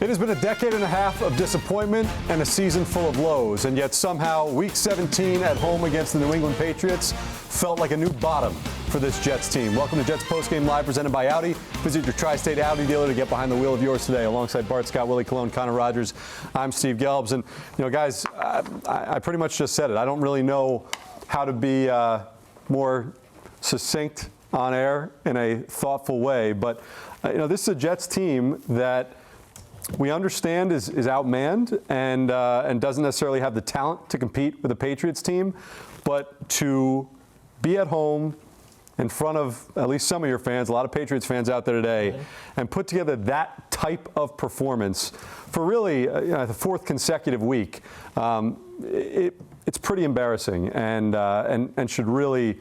It has been a decade and a half of disappointment and a season full of lows, and yet somehow Week 17 at home against the New England Patriots felt like a new bottom for this Jets team. Welcome to Jets Postgame Live, presented by Audi. Visit your Tri-State Audi dealer to get behind the wheel of yours today. Alongside Bart Scott, Willie Colon, Connor Rogers, I'm Steve Gelbs. And, guys, I pretty much just said it. I don't really know how to be more succinct on air in a thoughtful way, but, this is a Jets team that we understand is outmanned and doesn't necessarily have the talent to compete with the Patriots team, but to be at home in front of at least some of your fans, a lot of Patriots fans out there today, and put together that type of performance for really the fourth consecutive week, it's pretty embarrassing and should really,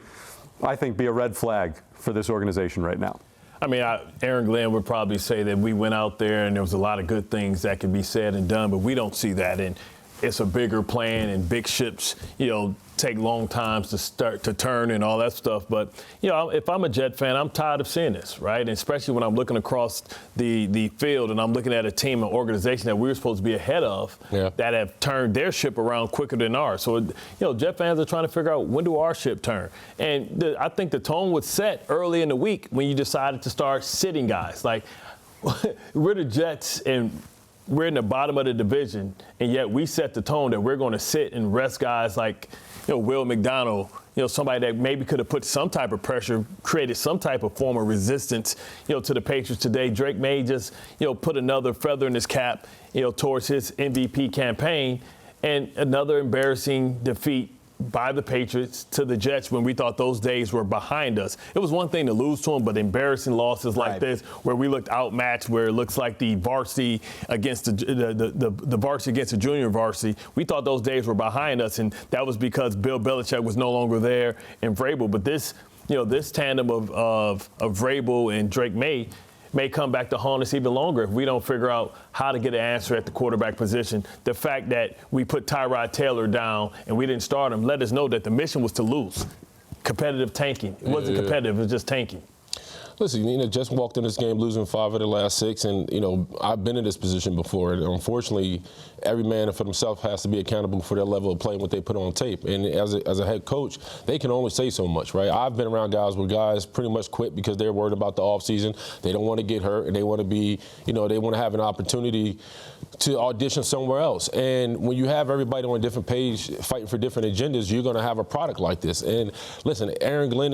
I think, be a red flag for this organization right now. I mean, Aaron Glenn would probably say that we went out there and there was a lot of good things that could be said and done, but we don't see that. And it's a bigger plan, and big ships, take long times to start to turn and all that stuff. But, if I'm a Jet fan, I'm tired of seeing this, right? And especially when I'm looking across the field and I'm looking at a team and organization that we were supposed to be ahead of that have turned their ship around quicker than ours. So, Jet fans are trying to figure out, when do our ship turn? And I think the tone was set early in the week when you decided to start sitting guys. Like, we're the Jets and we're in the bottom of the division, and yet we set the tone that we're going to sit and rest guys like, Will McDonald, somebody that maybe could have put some type of pressure, created some type of form of resistance, to the Patriots today. Drake May just, put another feather in his cap, towards his MVP campaign, and another embarrassing defeat by the Patriots to the Jets when we thought those days were behind us. It was one thing to lose to them, but embarrassing losses like this, where we looked outmatched, where it looks like the varsity against the varsity against the junior varsity, we thought those days were behind us, and that was because Bill Belichick was no longer there and Vrabel. But this, this tandem of Vrabel and Drake May come back to haunt us even longer if we don't figure out how to get an answer at the quarterback position. The fact that we put Tyrod Taylor down and we didn't start him let us know that the mission was to lose. Competitive tanking. It wasn't competitive, it was just tanking. Listen, just walked in this game losing 5 of the last 6, and, I've been in this position before. And unfortunately, every man for himself has to be accountable for their level of play, what they put on tape. And as a head coach, they can only say so much, right? I've been around guys where guys pretty much quit because they're worried about the offseason. They don't want to get hurt, and they want to be, they want to have an opportunity to audition somewhere else. And when you have everybody on a different page fighting for different agendas, you're going to have a product like this. And listen, Aaron Glenn,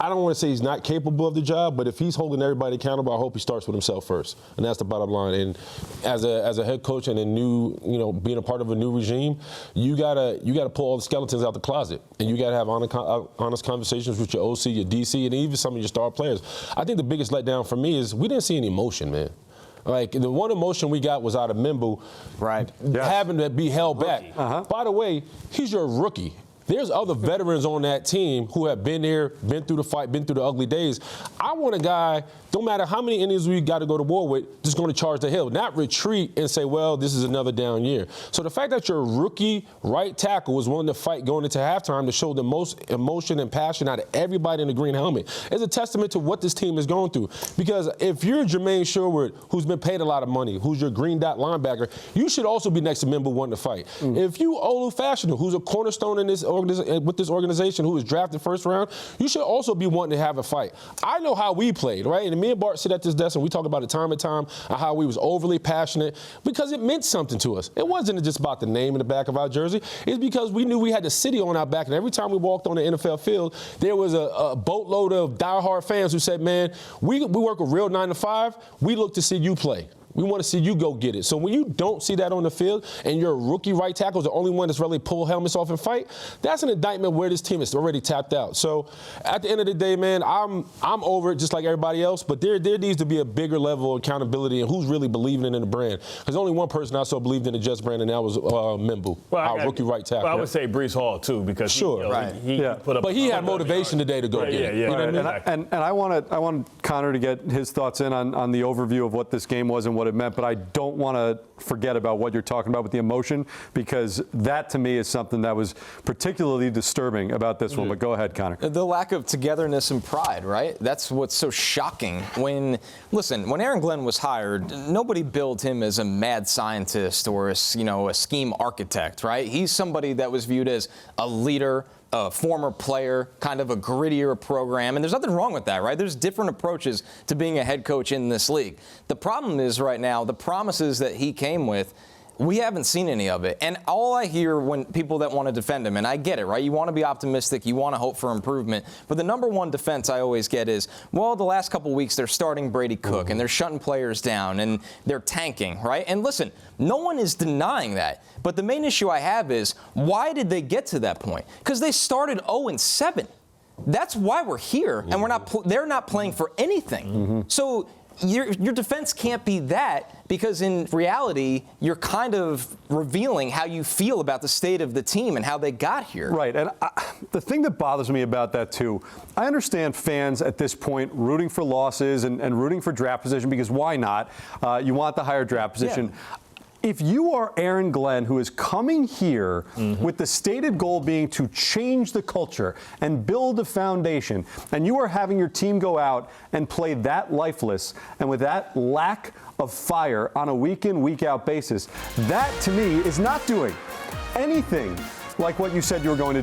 I don't want to say he's not capable of the job, but if he's holding everybody accountable, I hope he starts with himself first. And that's the bottom line. And as a head coach and a new, being a part of a new regime, you gotta pull all the skeletons out the closet. And you gotta have honest conversations with your OC, your DC, and even some of your star players. I think the biggest letdown for me is we didn't see any emotion, man. Like, the one emotion we got was out of Mimble having to be held back. By the way, he's your rookie. There's other veterans on that team who have been there, been through the fight, been through the ugly days. I want a guy, no matter how many innings we got to go to war with, just going to charge the hill, not retreat and say, well, this is another down year. So the fact that your rookie right tackle was willing to fight going into halftime to show the most emotion and passion out of everybody in the green helmet is a testament to what this team is going through. Because if you're Jermaine Sherwood, who's been paid a lot of money, who's your green dot linebacker, you should also be next to Mimble wanting to fight. If you Olu Fashanu, who's a cornerstone in this with this organization, who was drafted first round, you should also be wanting to have a fight. I know how we played, right? And me and Bart sit at this desk and we talk about it time and time, how we was overly passionate because it meant something to us. It wasn't just about the name in the back of our jersey. It's because we knew we had the city on our back, and every time we walked on the NFL field, there was a boatload of diehard fans who said, man, we work a real 9 to 5. We look to see you play. We want to see you go get it. So when you don't see that on the field and your rookie right tackle is the only one that's really pull helmets off and fight, that's an indictment where this team is already tapped out. So at the end of the day, man, I'm over it just like everybody else, but there needs to be a bigger level of accountability and who's really believing in the brand. Because only one person I saw believed in the Jets brand, and that was Mimble, our rookie right tackle. Well, I would say Breece Hall, too, because he put up. But he had motivation today to go get it. You know what I mean? And I want Connor to get his thoughts in on the overview of what this game was and what what it meant, but I don't want to forget about what you're talking about with the emotion, because that to me is something that was particularly disturbing about this one. But go ahead, Connor. The lack of togetherness and pride, right? That's what's so shocking. When Aaron Glenn was hired, nobody billed him as a mad scientist or a scheme architect, right? He's somebody that was viewed as a leader, a former player, kind of a grittier program. And there's nothing wrong with that, right? There's different approaches to being a head coach in this league. The problem is right now, the promises that he came with, we haven't seen any of it. And all I hear when people that want to defend him, and I get it, right? You want to be optimistic. You want to hope for improvement. But the number one defense I always get is, well, the last couple weeks they're starting Brady Cook and they're shutting players down and they're tanking, right? And listen, no one is denying that. But the main issue I have is, why did they get to that point? Because they started 0-7. That's why we're here, and they're not playing for anything. So your defense can't be that, because in reality, you're kind of revealing how you feel about the state of the team and how they got here. Right, and the thing that bothers me about that, too, I understand fans at this point rooting for losses and rooting for draft position, because why not? You want the higher draft position. Yeah. If you are Aaron Glenn, who is coming here with the stated goal being to change the culture and build a foundation, and you are having your team go out and play that lifeless and with that lack of fire on a week-in, week-out basis, that, to me, is not doing anything like what you said you were going to do.